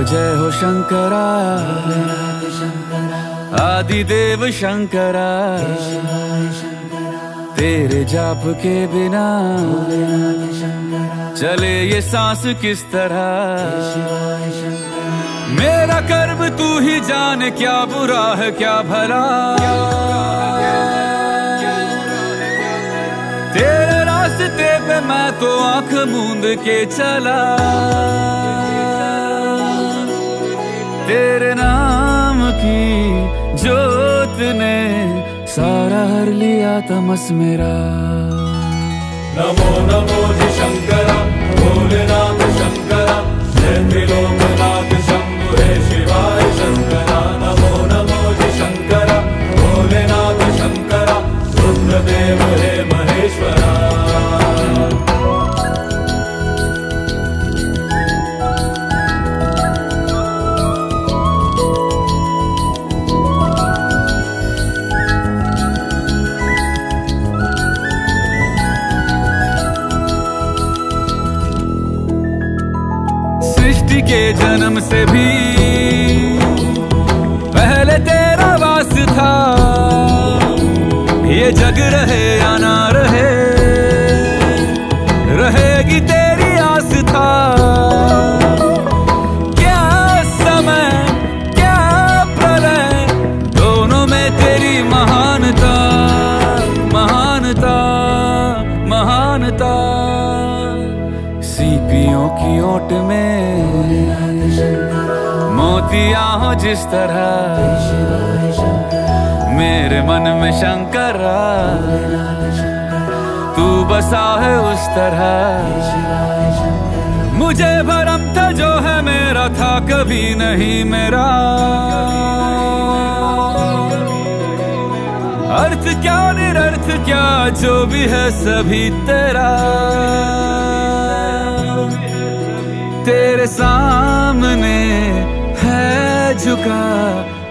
जय हो शंकरा, आदिदेव शंकरा, तेरे जाप के बिना चले ये सांस किस तरह। मेरा कर्म तू ही जाने, क्या बुरा है क्या भला। तेरे रास्ते पे मैं तो आंख मूंद के चला, तेरे नाम की जोत ने सारा हर लिया तमस मेरा। नमो नमो जी शंकरा, भोलेनाथ शंकरा, जय त्रिलोकनाथ शंभु हे शिवाय शंकरा। नमो नमो जी शंकरा, भोलेनाथ शंकरा, रुद्रदेव हे महेश्वरा। सृष्टि के जन्म से भी पहले तेरा वास था। ये जग रहे या ना रहे, रहेगी तेरी आस्था। क्या समय क्या प्रलय, दोनों में तेरी महानता, महानता, महानता। सीपियों की ओट में मोतियां हो जिस तरह, मेरे मन में शंकरा तू बसा है उस तरह। मुझे भरम था जो है मेरा था कभी नहीं मेरा। अर्थ क्या निरर्थ क्या जो भी है सभी तेरा। तेरे सामने है झुका,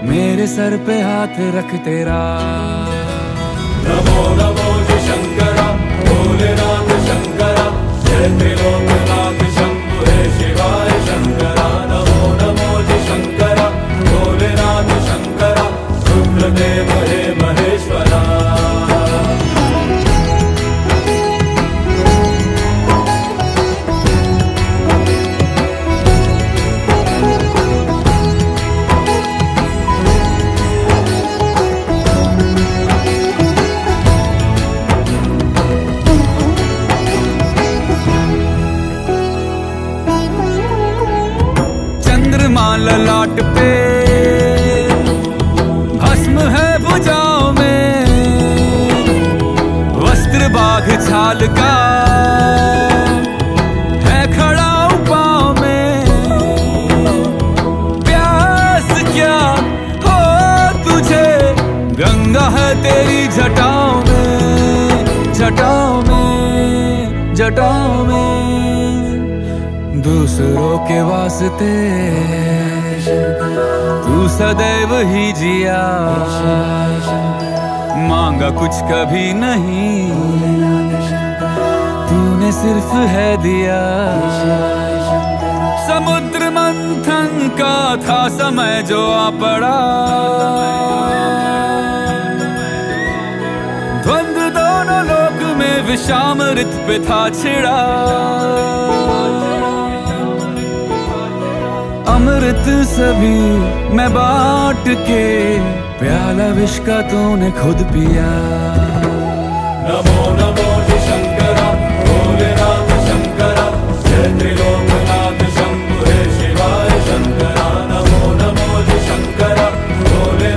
मेरे सर पे हाथ रख तेरा। नमो नमो जी शंकरा, भोलेनाथ शंकरा, जय त्रिलोकनाथ शंभु हे शिवाय शंकरा। नमो नमो जी शंकरा, भोलेनाथ शंकरा, रुद्रदेव हे महेश्वरा। ललाट पे भस्म है भुजाओं में, वस्त्र बाघ छाल का है खड़ा पाँव में। प्यास क्या हो तुझे, गंगा है तेरी जटाओं में, जटाओं में, जटाओं में। दूसरों के वास्ते तू सदैव ही जिया, मांगा कुछ कभी नहीं, तूने सिर्फ है दिया। समुद्र मंथन का था समय जो आ पड़ा, द्वंद्व दोनों लोक में विषामृत पे था छिड़ा। अमृत सभी मैं बांट के, प्याला विष का तूने खुद पिया। नमो नमो जी शंकरा, भोलेनाथ शंकरा, जय त्रिलोकनाथ शंभु हे शिवाय शंकरा। नमो नमो जी शंकरा, भोले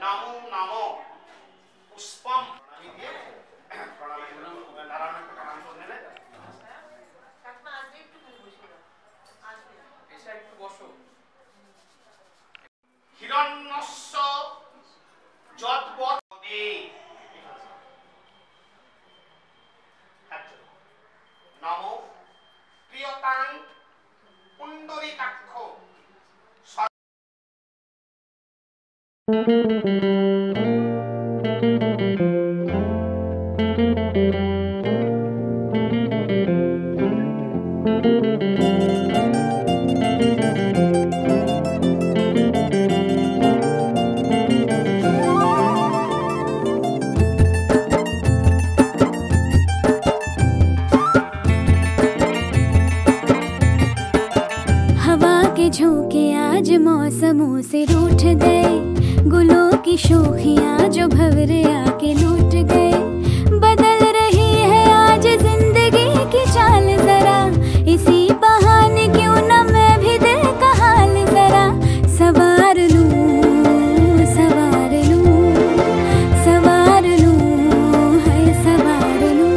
नमो नमो पुष्पम नारायण का नाम सुनने ले ऐसा एक बसो हिरण्यस्य जतवदे नमो प्रियतां पुंडरीकाक्ष झोंके आज मौसमों से रूठ गए, गुलों की शोखियां जो भंवरे आके लूट गए। बदल रही है आज जिंदगी की चाल जरा, इसी बहाने क्यों न मैं भी दिल का हाल जरा सवार लूं, सवार लूं, सवार लूं, है सवार लूं।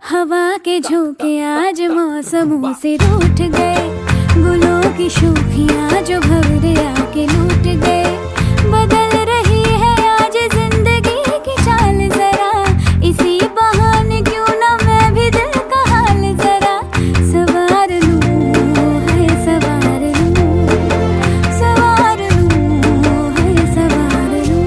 हवा के झोंके आज मौसमों से रूठ गए, गुलों की शोखियां जो भंवरे आके लूट गए। बदल रही है आज जिंदगी की चाल जरा, इसी बहाने क्यों ना मैं भी दिल का हाल जरा सवार लूं, है सवार लूं, सवार लूं, है सवार लूं।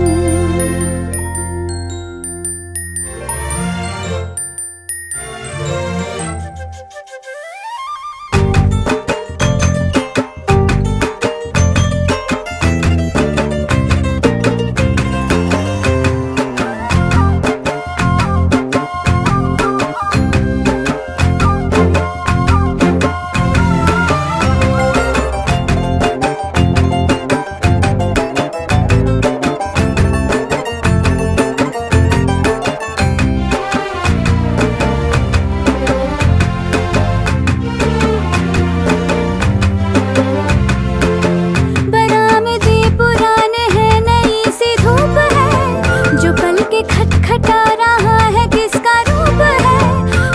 खटखटा रहा है किसका रूप है,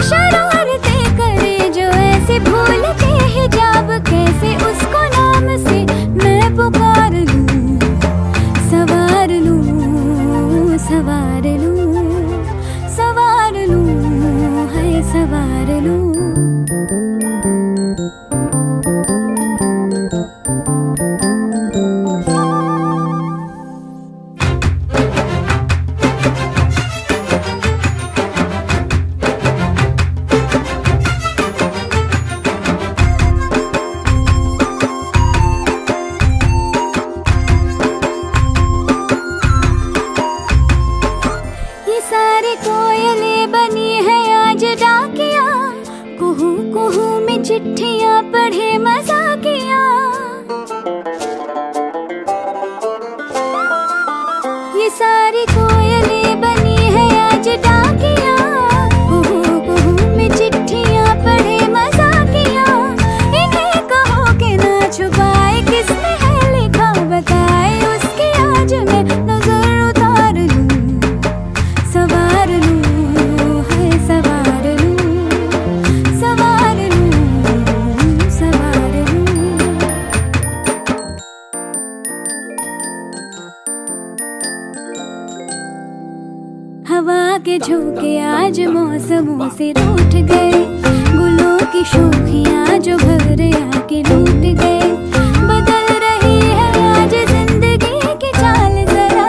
शरारतें करे जो ऐसे भूल के हिजाब, कैसे उसको नाम से मैं पुकार लूं, सवार लूं, सवार लूं, सवार लूं, है सवार लूं। सारी कोयलें बनी है आज डाकिया, कुहू कुहू में चिट्ठियां पढ़े मजाकिया। ये सारी कोयलें बनी है आज डाकिया, कुहू कुहू में चिट्ठियां पढ़े मजाकिया। इन्हें कहो कि ना छुपाए किसने है लिखा, बताए उसकी आज मैं नजर उतार लूं, सवार लूं, है सवार लूं, सवार लूं, सवार लूं। हवा के झोंके आज मौसमों से रूठ गए, गुलों की शोखियां जो भंवरे आके लूट गए। बदल रही है आज जिंदगी की चाल जरा,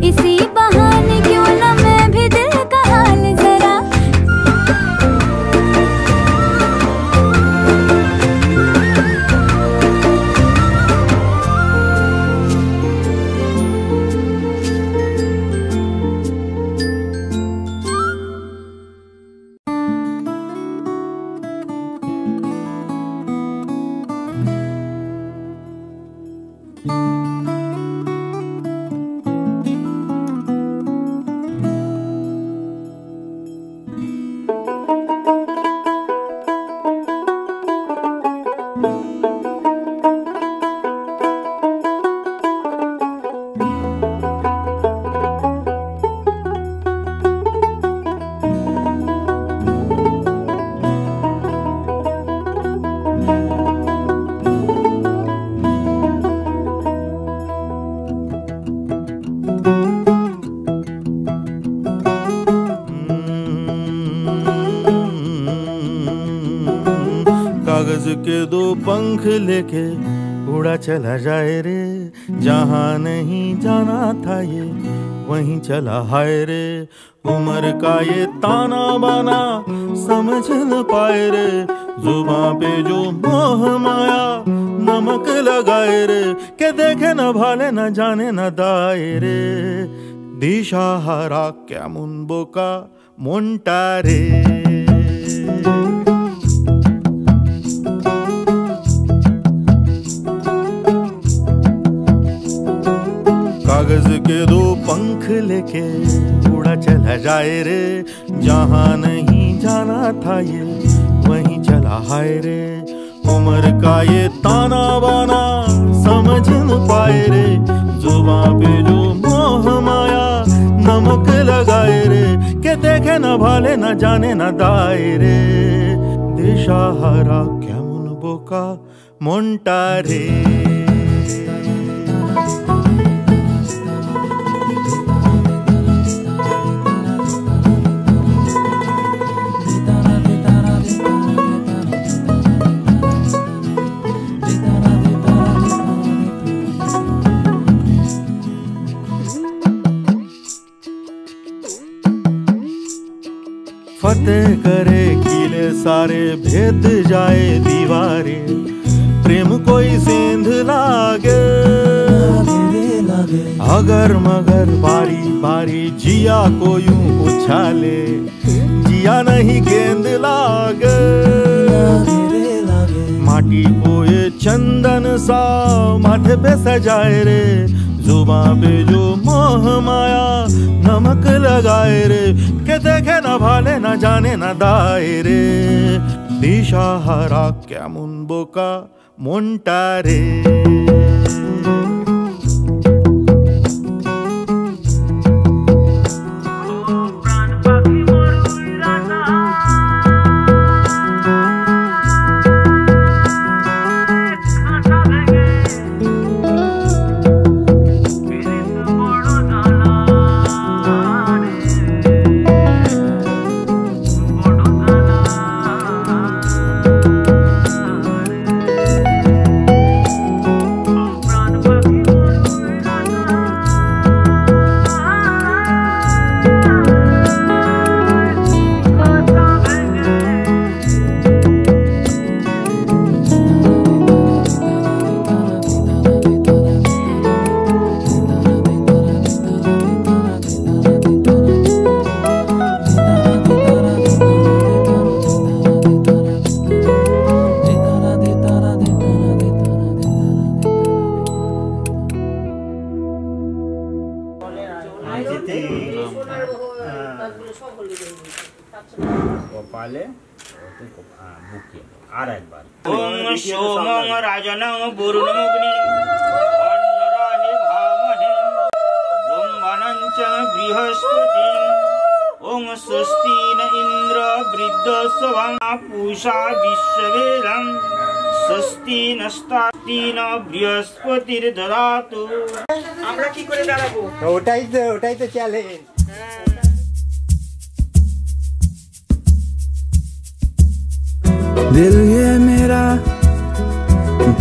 इसी बहाने क्यों ना मैं भी दिल का हाल जरा कागज के दो पंख लेके उड़ा चला जाए रे, जहाँ नहीं जाना था ये वहीं चला हाय रे। उम्र का ये ताना बाना समझ न पाए रे, जुबां पे जो मोह माया नमक लगाए रे, के देखे न भाले न जाने न दाए रे। दिशा हरा क्या मुनबोका मोंटारे। कागज के दो पंख लेके उड़ा चला जाए रे, जहाँ नहीं जाना था ये वहीं चला हाय रे। उम्र का ये ताना बाना समझ न पाए रे, जुबां पे जो मोह माया नमक लगाए रे, के देखे न भाले न जाने न दाए रे। दिशा हरा क्या मुनबोका मोंटारे। फतेह करे किले सारे, भेद जाए दीवारें, प्रेम कोई सेंध लागे अगर मगर बारी बारी जिया को यूं उछाले, जिया नहीं गेंद लागे। माटी को ये चंदन सा माथे पे सजाए रे, जुबां पे जो मोह माया नमक लगाए रे, के देखे न भाले न जाने न दाए रे। दिशा हरा क्या मुनबोका मोंटारे। কপালে আর একবার ওম সোমং রাজনং বরুণমগ্নি অন্নরাহে ভামহে ব্রহ্মণং চ বৃহস্পতি ওম স্বস্তি ন ইন্দ্র বৃদ্ধস্বং পূষা বিশ্ববেদং স্বস্তি নস্তাতি ন বৃহস্পতির দদাতু। আমরা কি করে দাঁড়াবো? ওটাই তো চ্যালেঞ্জ। दिल ये मेरा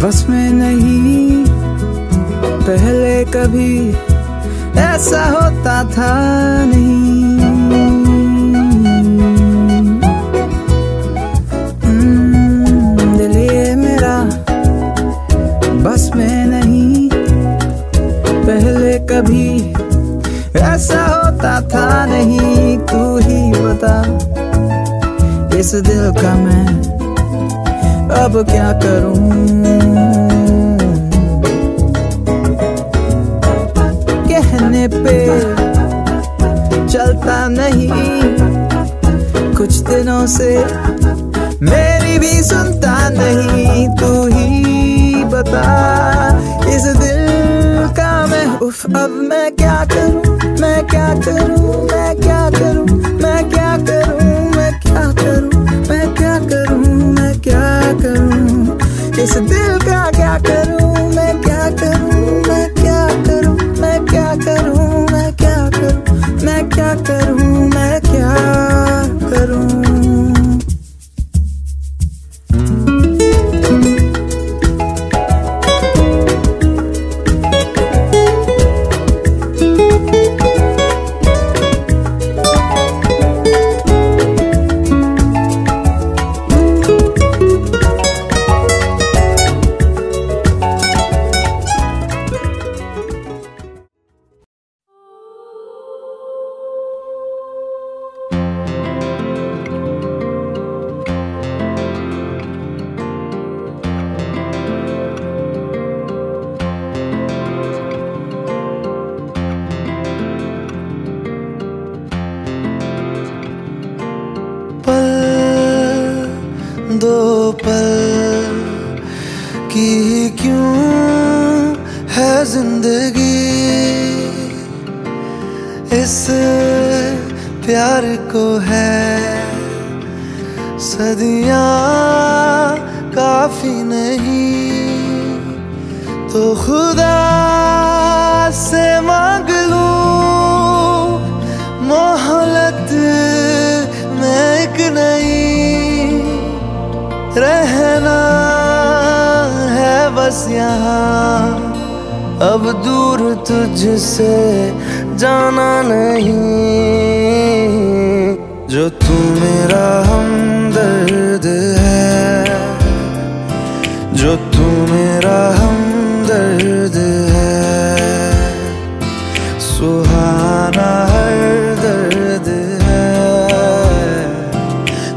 बस में नहीं, पहले कभी ऐसा होता था नहीं। दिल ये मेरा बस में नहीं, पहले कभी ऐसा होता था नहीं। तू ही बता इस दिल का मैं अब क्या करूं? कहने पे चलता नहीं, कुछ दिनों से मेरी भी सुनता नहीं। तू ही बता इस दिल का मैं उफ अब मैं क्या करूं? मैं क्या करूं? मैं क्या करूं? मैं क्या करूं? मैं क्या करूं? मैं क्या करूं? मैं क्या करूं? इस दिल का क्या करूं? मैं क्या करूं? मैं क्या करूं? मैं क्या करूं? मैं क्या करूं? मैं क्या करूं? मैं क्या करूं? दो पल की क्यों है जिंदगी, इस प्यार को है सदियां काफी नहीं, तो खुदा से मांग लूं मोहलत में एक नहीं, रहना है बस यहाँ, अब दूर तुझसे जाना नहीं, जो तू मेरा हमदर्द है, जो तू मेरा हमदर्द है, सुहाना हर दर्द है,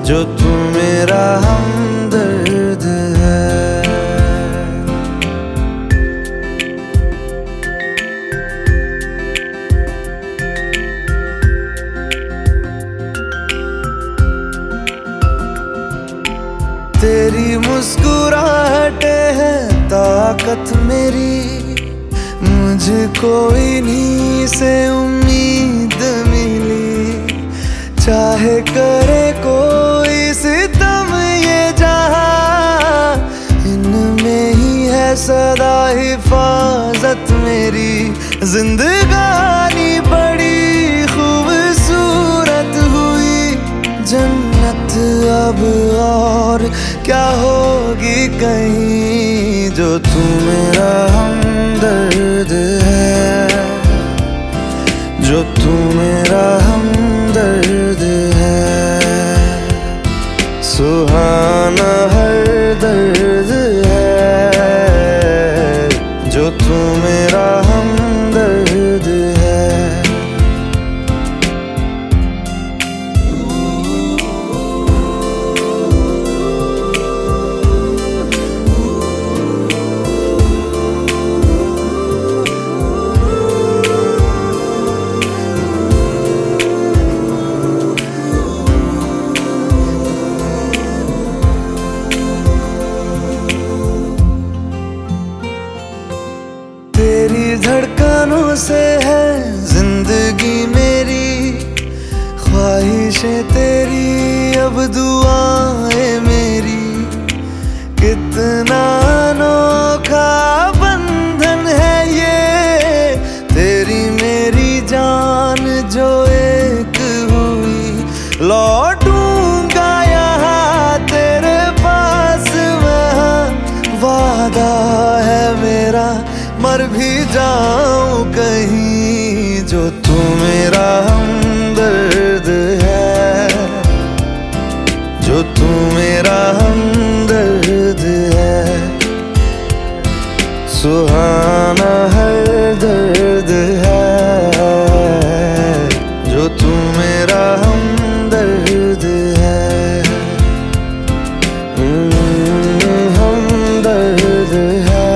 जो तू मेरा हमदर्द है। तेरी मुस्कुराहटे है ताकत मेरी, मुझको इन्हीं से उम्मीद मिली, चाहे करे कोई सितम ये जहां, इनमें ही है सदा हिफाजत मेरी, जिंदगानी बड़ी खूबसूरत हुई, जन्नत अब और क्या होगी कहीं, जो तू मेरा हमदर्द है, जो तू मेरा हमदर्द है, सुहाना हर दर्द है, जो तू मेरा हमदर्द है। धड़कनों से है जिंदगी मेरी, ख्वाहिशें तेरी अब दुआएं मेरी, कितना अनोखा बंधन है ये, तेरी मेरी जान जो एक हुई, लौटूंगा यहाँ तेरे पास मैं, वादा है मेरा मर भी जाऊं कहीं, जो तू मेरा हमदर्द है, जो तू मेरा हमदर्द है, सुहाना हर दर्द है, जो तू मेरा हमदर्द है, हमदर्द है,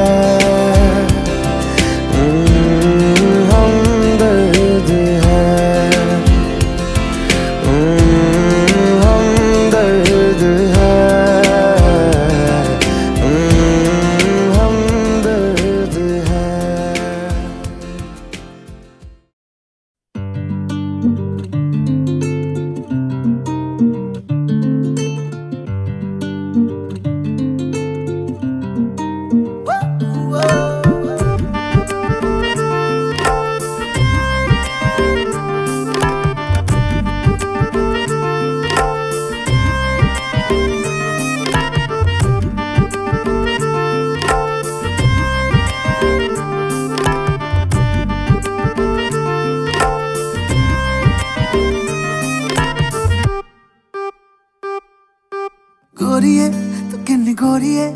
गोरिए तू किन्नी गोरिए,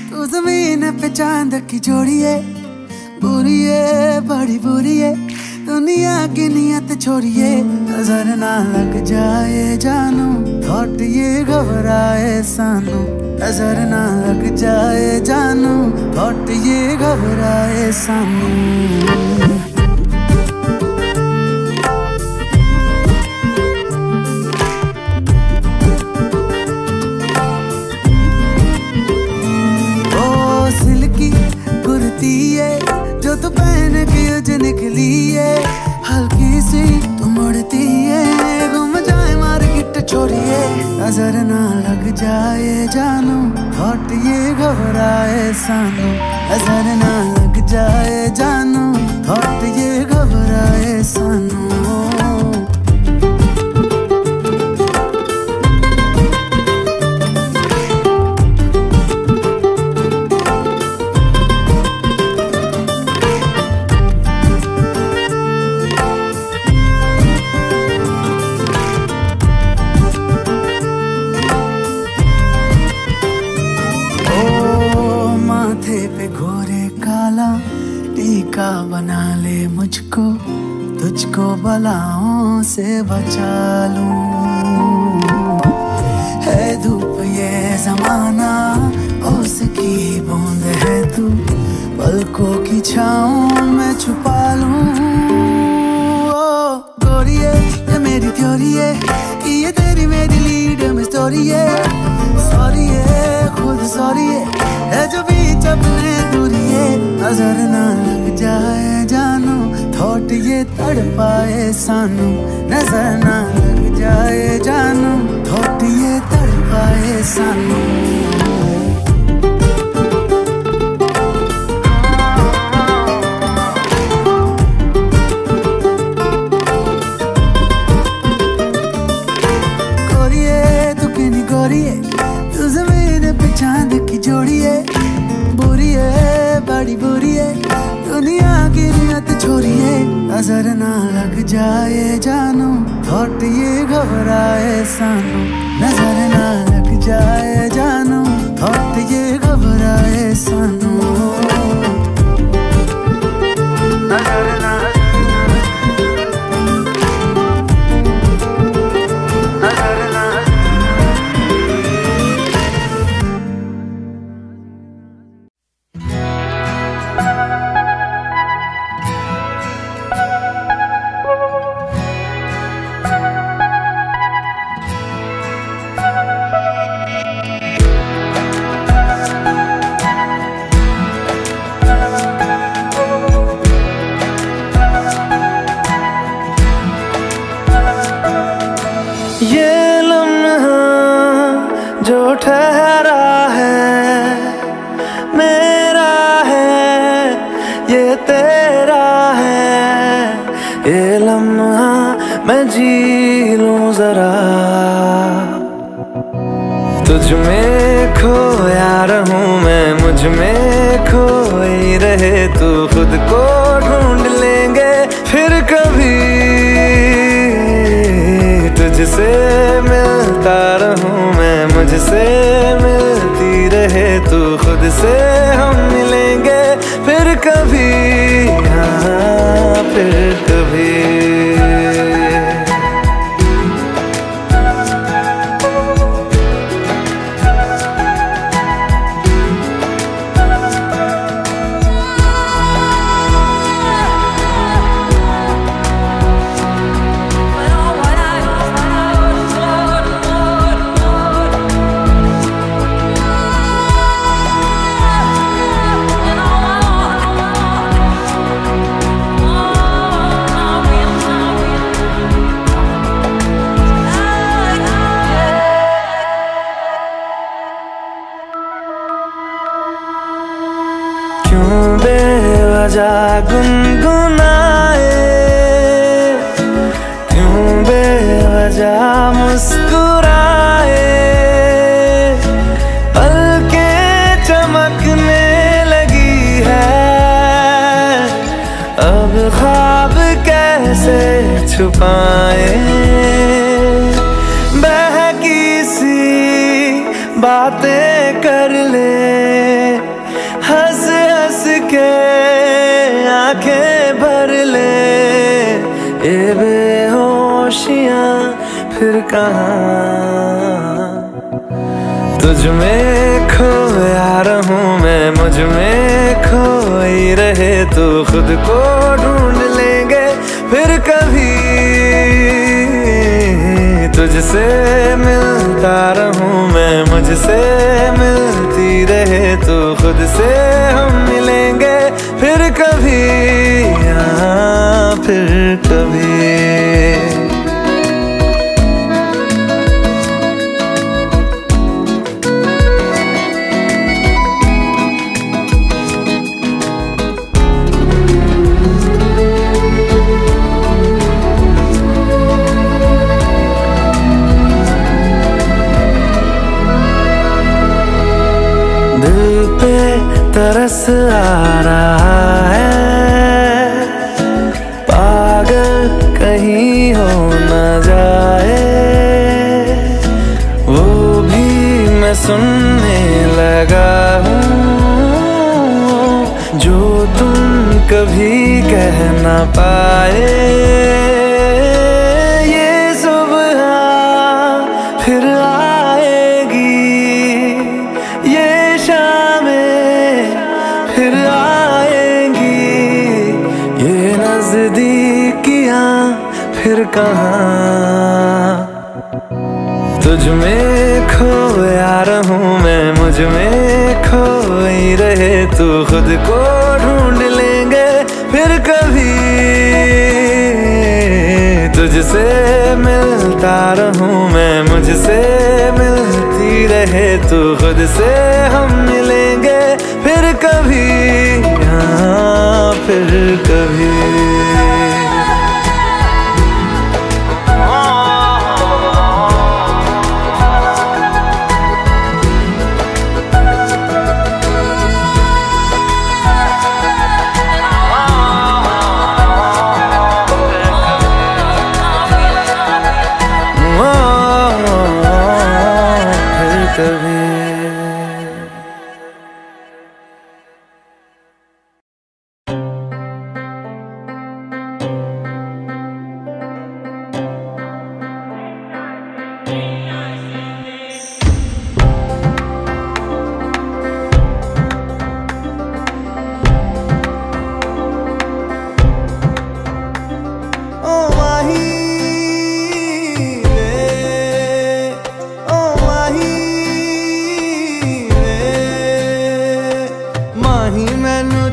तू जमीन पे चांद की जोड़िए, बुरिए बड़ी बुरिए, दुनिया की नियत छोड़िए, नजर ना लग जाए जानू, थॉट ये घबराए सानू, नजर ना लग जाए जानू, थॉट ये घबराए सानू। की उज निकली है, हल्की सी तू मुड़ती है, घूम जाए मार्केट छोड़िए, नजर ना लग जाए जानू, थॉट ये घबराए सानू, नजर ना लग जाए जानू, थॉट ये घबराए सानू। टीका बना ले मुझको, तुझको बलाओं से बचा लूं, है धूप ये जमाना, उसकी बूंद है तू, पलकों की छाँव में छुपा लूं। ओ गोरिये ये मेरी थ्योरी है, कि ये तेरी मेरी लीड में स्टोरी है, सॉरी है खुद सॉरी है जो बीच अपने दूरी है, नजर ना लग जाए जानू, थॉट ये तड़पाए सानू, नजर ना लग जाए जानू, थॉट ये तड़पाए सानू। तू ज़मीन पे चांद की जोड़ी है, बुरी है बड़ी बुरी है, दुनिया की नियत छोरी है, नजर ना लग जाए जानू, थॉट ये घबराए सानू, नजर ना लग जाए जानू, थॉट ये घबराए सानू, नजर ना ठहरा है मेरा है ये तेरा है, ये लम्हा मैं जी लूं जरा, तुझ में खोया रहूं मैं, मुझ में खोई रहे तू, खुद को ढूंढ लेंगे फिर कभी, तुझसे मिलता रहूं मैं, मुझसे मिलती रहे तू, खुद से हम मिलेंगे फिर कभी, हाँ फिर कभी। क्यों बेवजह गुनगुनाए, क्यों बेवजह मुस्कुराए, पलकें चमकने लगी है, अब ख्वाब कैसे छुपाए, बहकी सी बातें कर ले, हंस हंस के आंखें भर ले, ये बेहोशियां फिर कहाँ, तुझ में खोया रहूं मैं, मुझ में खोई रहे तू, खुद को ढूंढ लेंगे फिर कभी, तुझसे मिलता रहूं मैं, मुझसे मिलती रहे तू, खुद से हम मिलेंगे फिर कभी, तरस आ रहा है, पागल कहीं हो न जाए, वो भी मैं सुनने लगा हूँ जो तुम कभी कह न पाए। ये सुबह फिर आएगी, ये शामें फिर आएंगी, ये नजदीकियां फिर कहाँ। तुझ में खोया रहूं मैं, मुझ में खोई रहे तू, खुद को ढूंढ लेंगे फिर कभी। तुझसे मिलता रहूं मैं, मुझसे मिलती रहे तू, खुद से हम मिलेंगे फिर कभी, हाँ फिर कभी।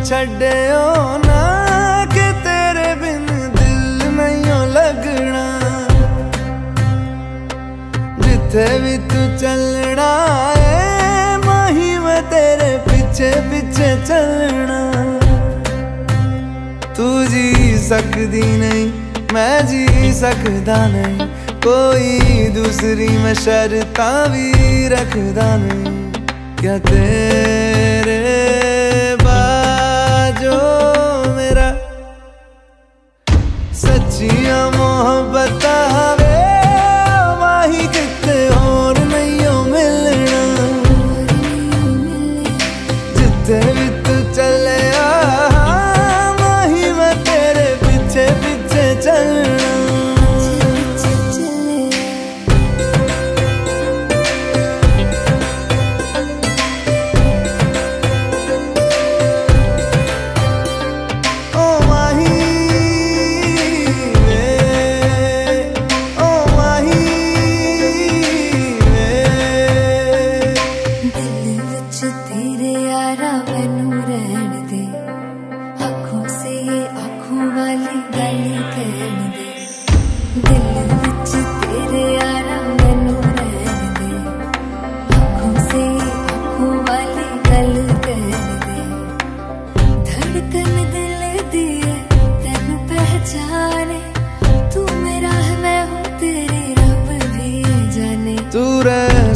छड्डियो ना कि तेरे बिन दिल नहीं लगना, जिथे भी तू चलना है माही मैं तेरे पीछे पीछे चलना। तू जी सकदी नहीं मैं जी सकदा नहीं, कोई दूसरी मैं शर्तां भी रखदा नहीं। क्या तेरे जो मेरा सच्चियां मोहब्बत वे माही किते और नहीं हो मिलना, जिथे भी तू चले माही मैं तेरे पीछे पीछे चलना।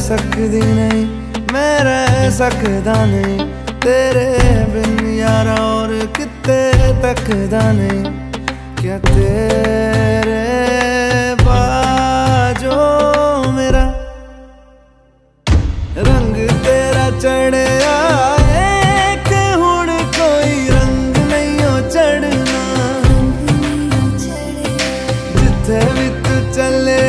सकदी नहीं मैं रह सकदा नहीं, तेरे बिन यारा और किते तकदा नहीं। क्या तेरे बाजो मेरा रंग तेरा चढ़े आए कि हुण कोई रंग नहीं हो चढ़ना, जिथे भी तू चले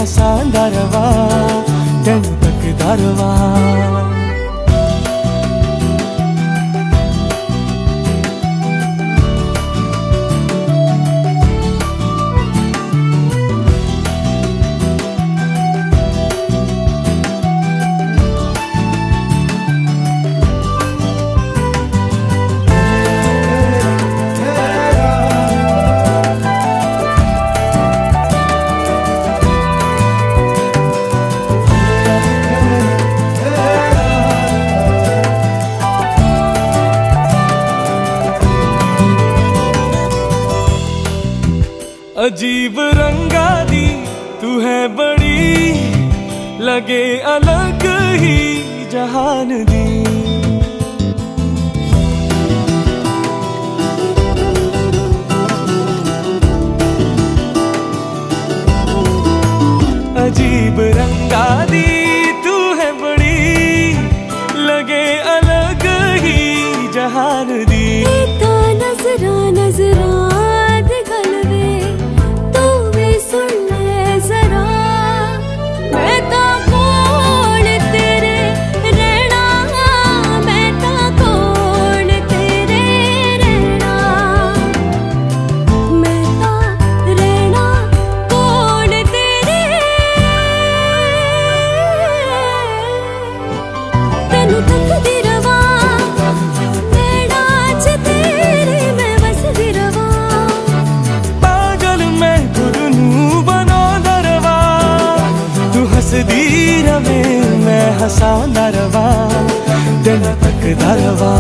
हसांदारवा तेन तकदारवा अजीब रंगा दी तू है बड़ी लगे अलग ही जहान दी अजीब रंगा दी तू है बड़ी लगे अलग ही जहान दी तो नजरा नजरा हसांदारवा तेन तकदारवा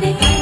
Thank you.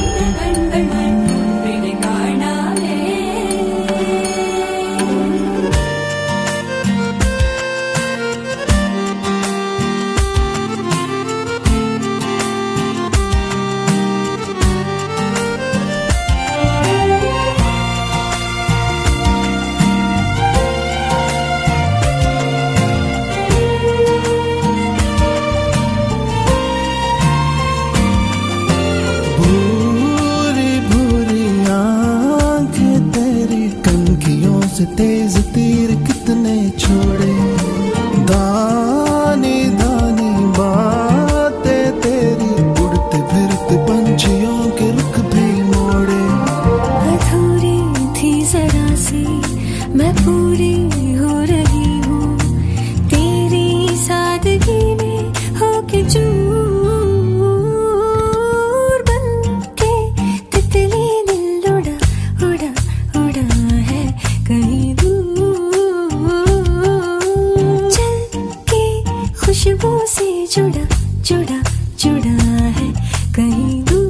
से जुड़ा जुड़ा जुड़ा है कहीं दूर।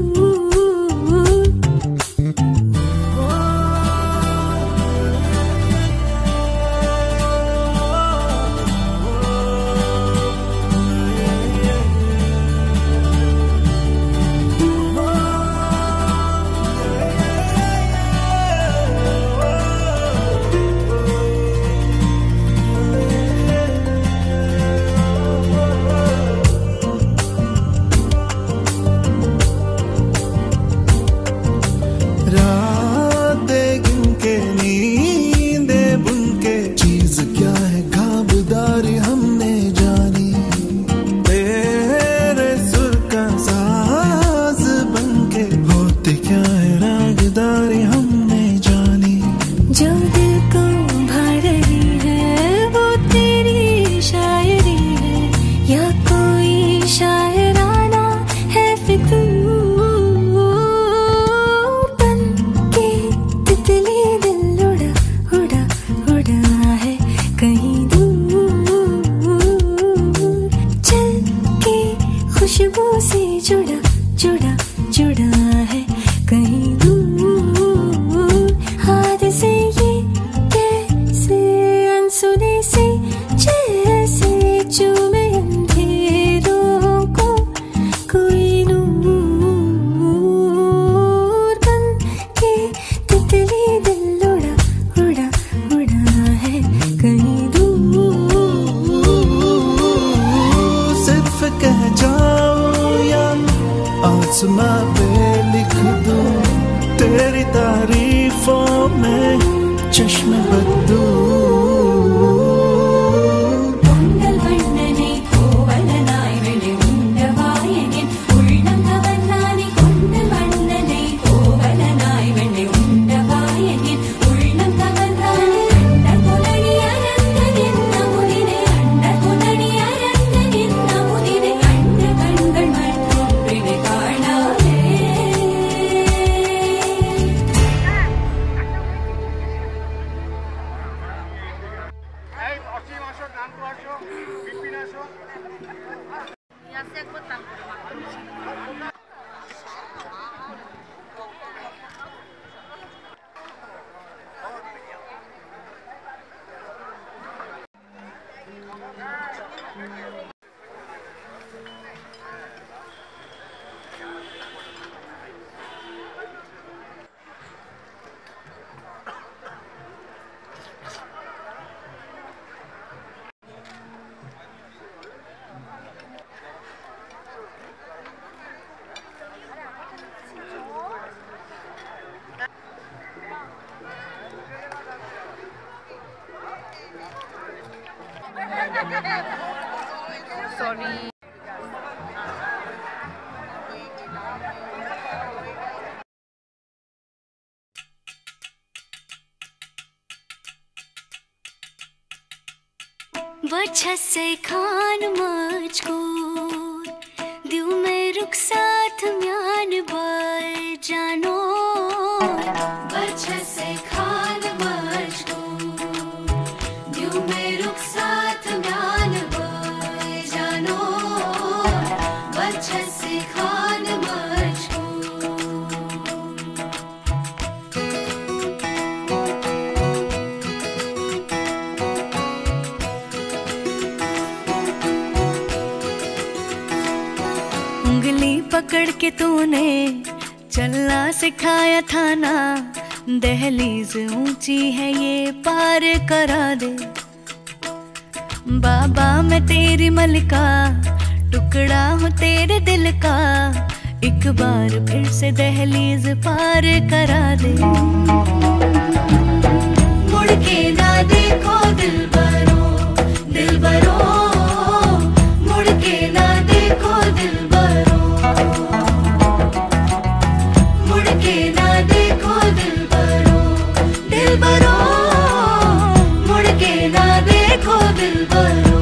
आसमां पे लिख दूं तेरी तारीफों में चश्मे बदलूं। Sorry. वजह से खान मुझको दिल में रुख साथ म्यान बाय जानो। वजह से खान मुझको दिल में रुख साथ म्यान बाय जानो। वजह से खान मुझको पकड़ के तूने चलना सिखाया था ना। दहलीज ऊंची है ये पार करा दे। बाबा मैं तेरी मलिका टुकड़ा हूँ तेरे दिल का। एक बार फिर से दहलीज पार करा दे। मुड़ के ना देखो दिलबरो दिलबरो। मुड़ के ना देखो दिलबरो। मुड़ के ना देखो दिलबरो दिलबरो। मुड़ के ना देखो दिलबरो।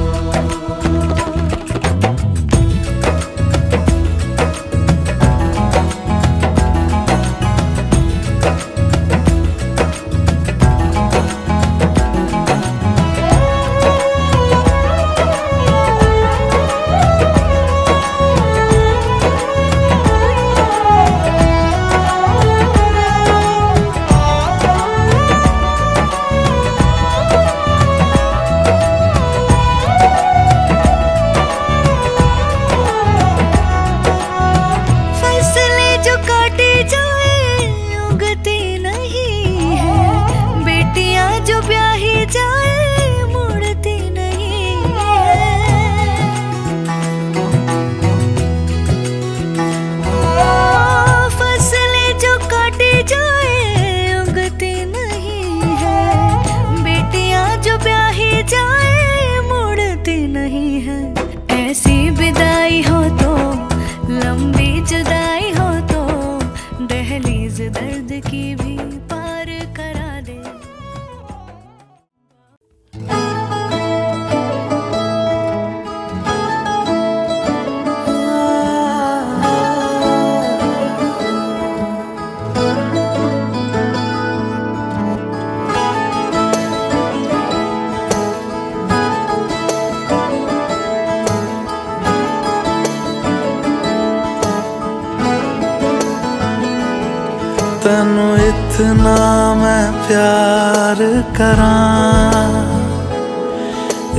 कितना मैं प्यार करां,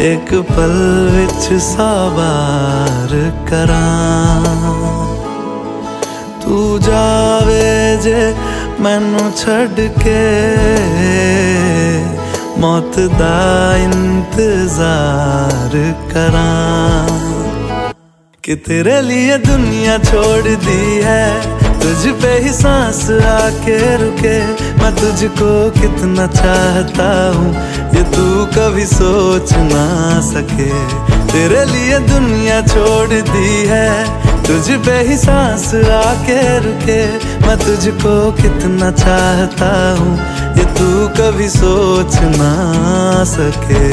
एक पल विच 100 बार करां। तू जावे जे मैनू छड़ के, मौत दा इंतजार करां। कि तेरे लिए दुनिया छोड़ दी है, तुझ पे ही सांस आके रुके। मैं तुझको कितना चाहता हूँ ये तू कभी सोच ना सके। तेरे लिए दुनिया छोड़ दी है, तुझ पे ही सांस आके रुके। मैं तुझको कितना चाहता हूँ ये तू कभी सोच ना सके।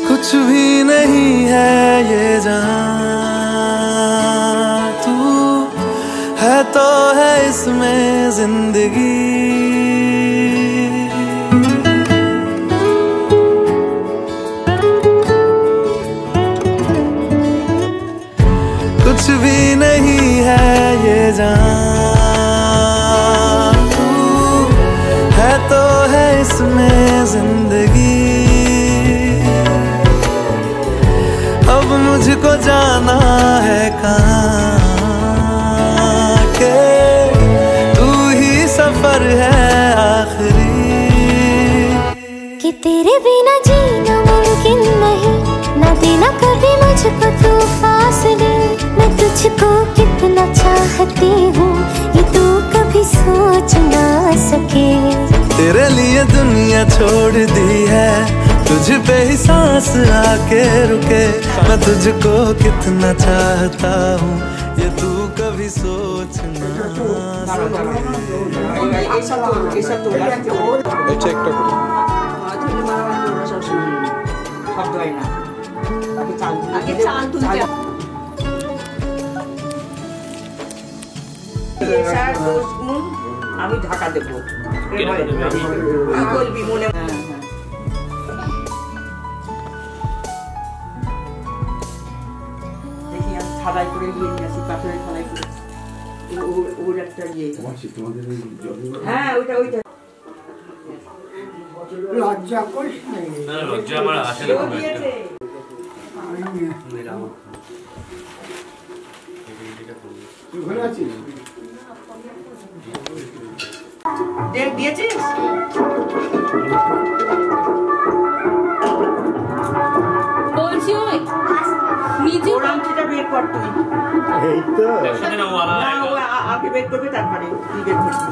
कुछ भी नहीं है ये जहां, तू है तो है इसमें जिंदगी। कुछ भी नहीं है ये जहां, तू है तो है इसमें जिंदगी। अब मुझको जाना है कहाँ के, तू ही सफर है आखिरी। कि तेरे बिना जीना मुमकिन नहीं, ना देना कभी मुझको तू फासले। मैं तुझको कितना चाहती हूँ ये तू कभी सोच ना सके। तेरे लिए दुनिया छोड़ दी है, तुझ पे ही सांस आके रुके। मैं तुझको कितना चाहता हूँ ये तू कभी सोच ना আমি ঢাকা দেবো, বলবি মনে। থালাই করে নিয়ে আসি, পাথরের থালাই করে। ওর একটা ইয়ে, হ্যাঁ ওইটা ওইটা। লজ্জা করিস না, লজ্জা আমার আসে না। ডেট দিয়েছিস? বলছি ওই নিজে ওরামটা বের কর তুই। এই তো একসাথে না ওয়ালা আগে বের করবে তারপরে তুই বের করবি।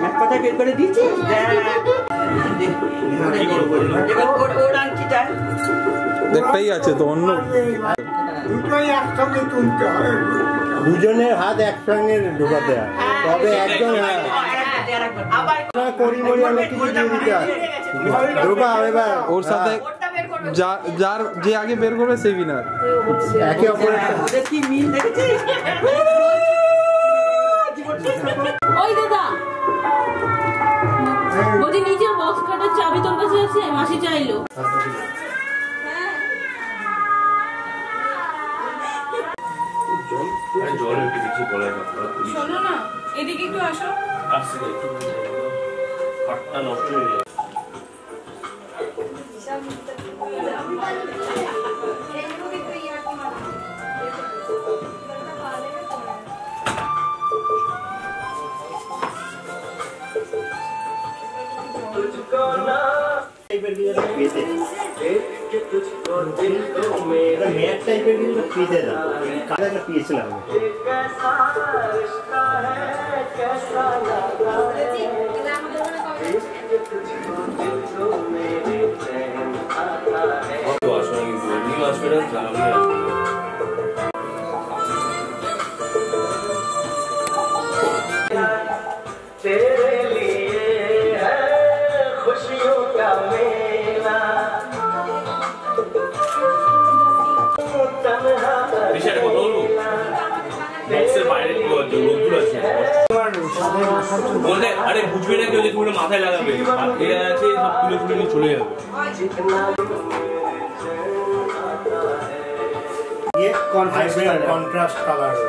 এক কথা বের করে দিয়েছিস? একটাই আছে তো, অন্য দুটোই একসঙ্গে তুলতে হয়, দুজনের হাত একসঙ্গে ঢোকাতে হয়, তবে একজন ওর সাথে যার যে আগে বের করবে সেই উইনার। একে অপরের কি মিল দেখেছিস? ওই দাদা বলি নিজে বক্স কাটার চাবি তোর কাছে আছে? মাসি চাইলো। শোনো না, এদিকে একটু আসো। খাটটা নষ্ট হয়ে গেল। বলে আরে বুঝবি না কেউ যে তুমি মাথায় লাগাবে এ আছে সব তুলে তুলে নিয়ে চলে যাবে ये कॉन्ट्रास्ट कलर है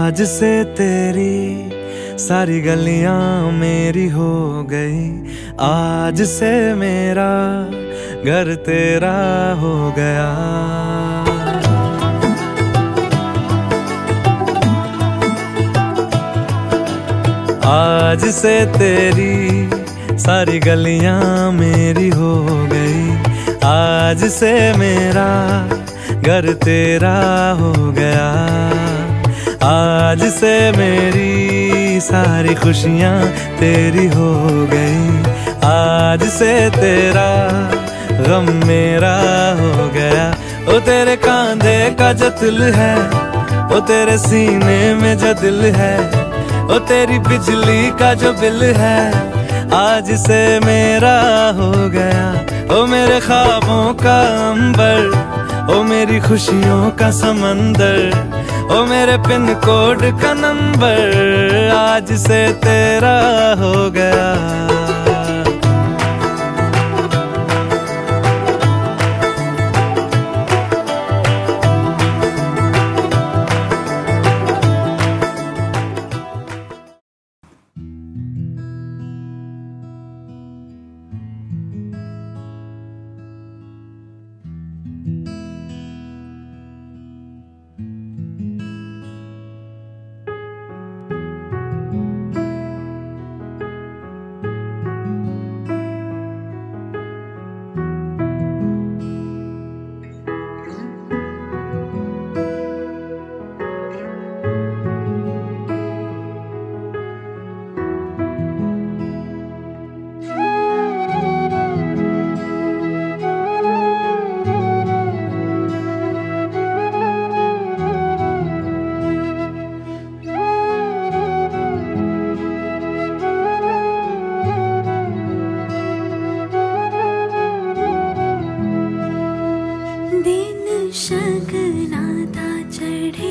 आज से तेरी सारी गलियां मेरी हो गई, आज से मेरा घर तेरा हो गया। आज से तेरी सारी गलियां मेरी हो गई, आज से मेरा घर तेरा हो गया। आज से मेरी सारी खुशियाँ तेरी हो गई, आज से तेरा गम मेरा हो गया। ओ तेरे कांधे का जो दिल है, ओ तेरे सीने में जो दिल है, ओ तेरी बिजली का जो बिल है, आज से मेरा हो गया। ओ मेरे ख्वाबों का अंबर, ओ मेरी खुशियों का समंदर, ओ मेरे पिन कोड का नंबर, आज से तेरा हो गया। शगनादा चढ़े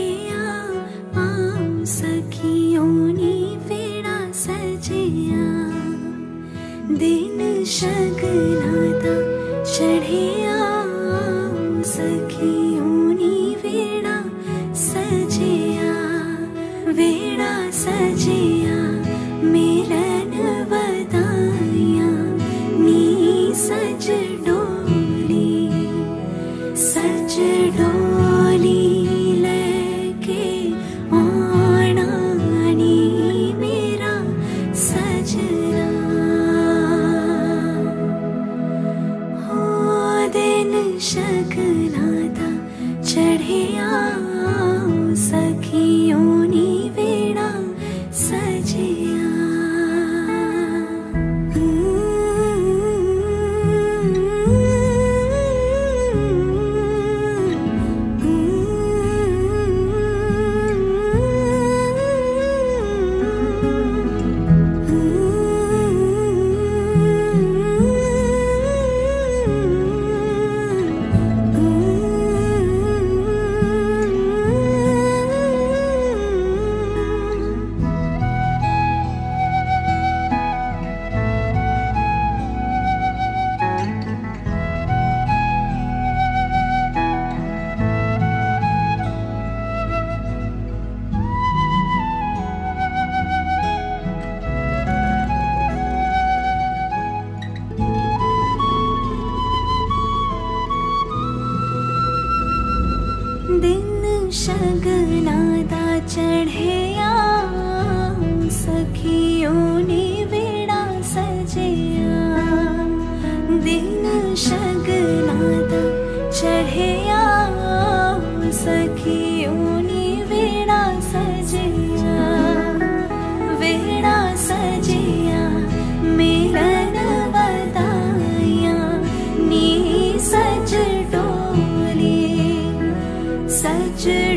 सखियों ने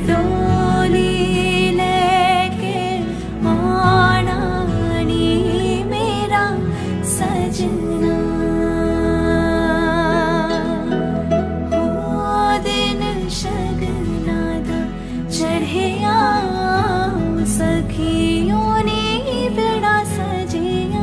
डोली लेके आना नी मेरा सजना हो दिन शगना दा चढ़िया सखियों ने बड़ा सजिया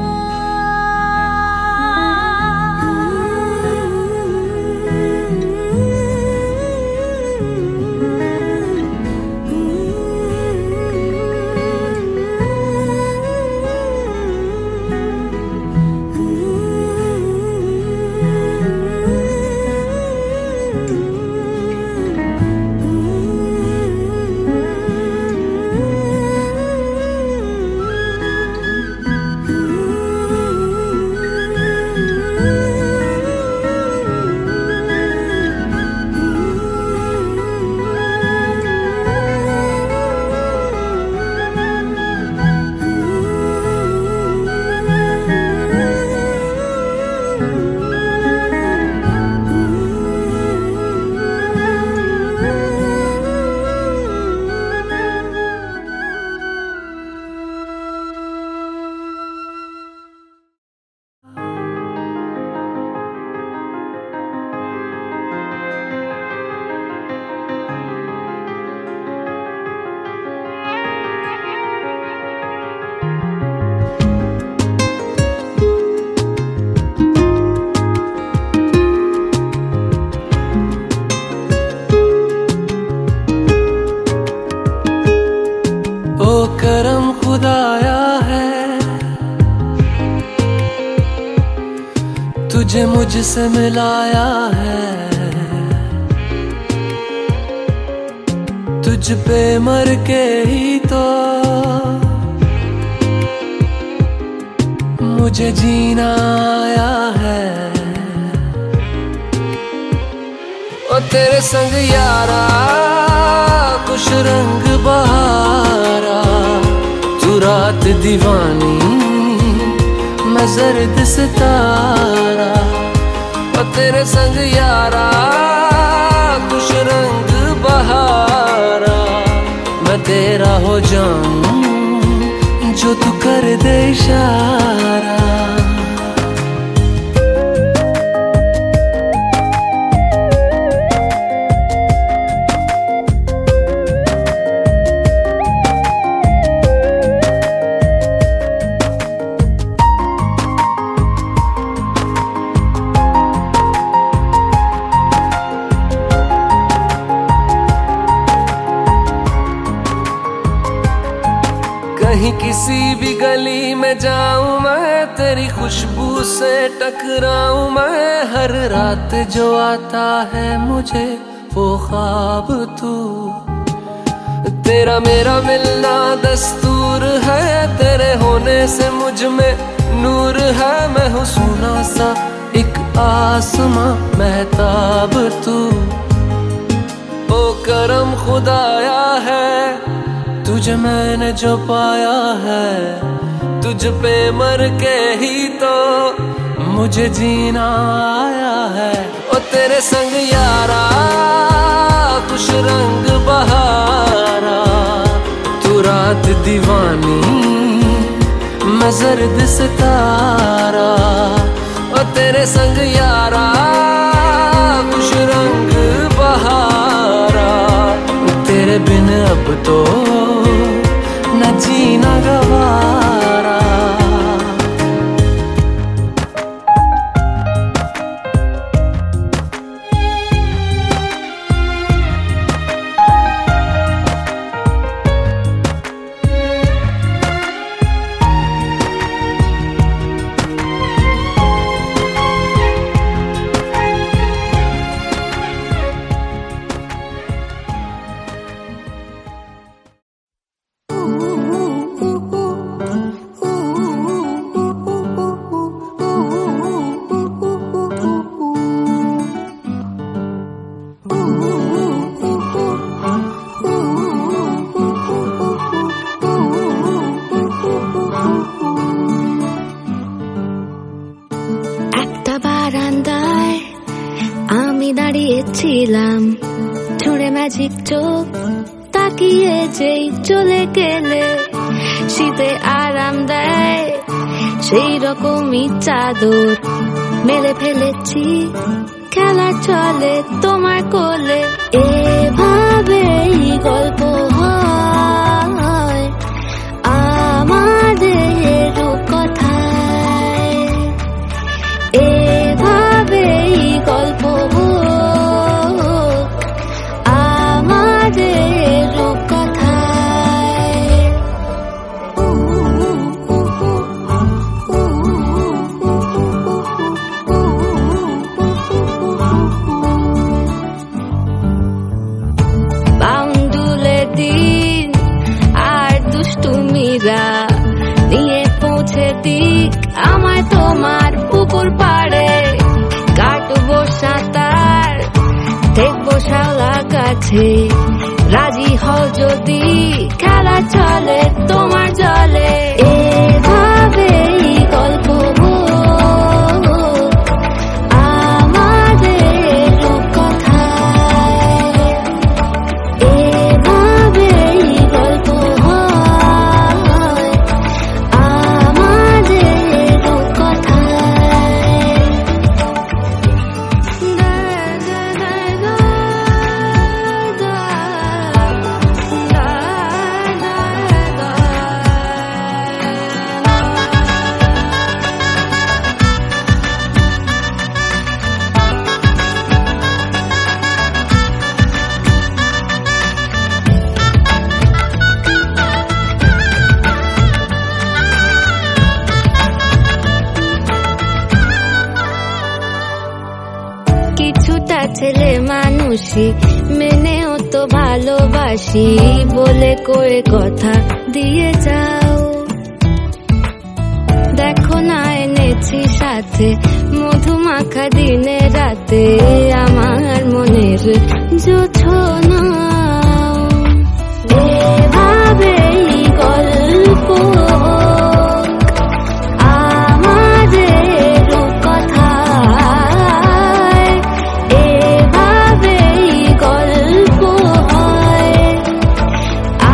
तुझे मुझसे मिलाया है, तुझ पे मर के ही तो मुझे जीना आया है। ओ तेरे संग यारा खुश रंग बहारा, तू रात दीवानी मैं जर्द सितारा। ओ तेरे संग यारा खुश रंग बहारा, मैं तेरा हो जाऊं जो तू कर दे इशारा। कहीं किसी भी गली में जाऊं मैं, तेरी खुशबू से टकराऊं मैं। हर रात जो आता है मुझे वो ख्वाब तू, तेरा मेरा मिलना दस्तूर है। तेरे होने से मुझ में नूर है, मैं हूँ सोना सा एक आसमां महताब तू। ओ करम खुदाया है तुझे मैंने जो पाया है, तुझ पे मर के ही तो मुझे जीना आया है। ओ तेरे संग यारा खुश रंग बहारा, तू रात दीवानी मैं जर्द सितारा। ओ तेरे संग यारा खुश रंग बहारा, तेरे बिन अब तो न जीना गवारा। ছুঁড়ে ম্যাজিক চোখ তাকিয়ে যেই চলে গেলে শীতে আরাম দেয় সেই রকমই চাদর মেলে ফেলেছি খেলা চলে তোমার কোলে এভাবেই গল্প হয় আমাদের কথায় এভাবেই গল্প আমাদের কথায় বাউন্ডুলে দিন আর দুষ্টুমিরা নিয়ে পৌঁছে দিক আমায় তোমার পুকুর পাড়ে কাটবো সাঁতার দেখবো শালা গাছে রাজি হও যদি খেলা চলে তোমার জলে এভাবেই গল্প আমাদের কথায় এভাবেই গল্প হয় আমাদের কথায় কিছুটা ছেলে মানুষই মেনেও তো ভালোবাসি বলে করে কথা দিয়ে যাও দেখো না এনেছি সাথে মধুমাখা দিনে রাতে আমার মনের জোছনা এভাবেই গল্প আমাদের কথায় এভাবেই গল্প হয়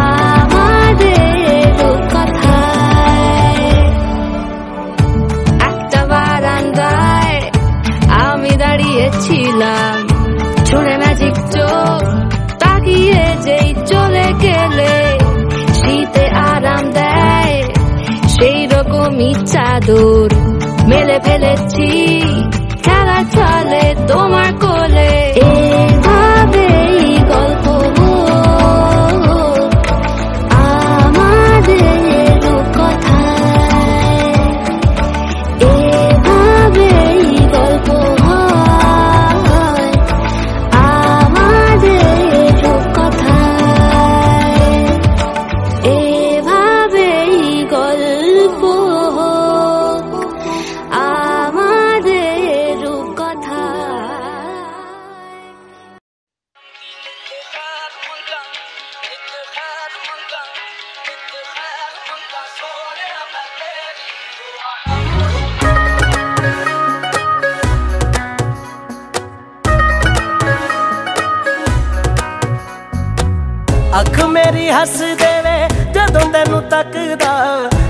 আমাদের কথায় একটা বারান্দায় আমি দাঁড়িয়েছিলাম ছুঁড়ে ম্যাজিক চোখ তাকিয়ে যেই চলে গেলে শীতে আরাম দেয় সেই রকমই চাদর মেলে ফেলেছি খেলা চলে তোমার কোলে এভাবেই গল্প আমাদের কথায় এভাবেই গল্প হয় আমাদের কথায় এভাবেই গল্প আমাদের কথায় अख मेरी हस देवे जदों तेनू तकदा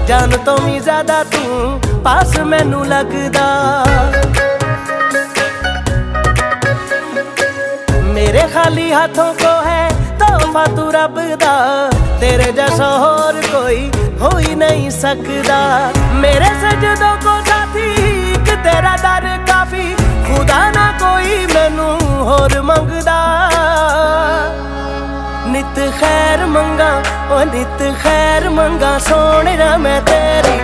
जान तो भी ज्यादा तू पास मैनू लगदा मेरे खाली हाथों को है तोहफा तू रब दा तेरे जैसा और कोई हो ही नहीं सकदा मेरे सजदों को साथी एक तेरा दर काफी खुदा ना कोई मैनू होर मंगदा नित खैर मंगा ओ नित खैर मंगा सोने मैं तेरी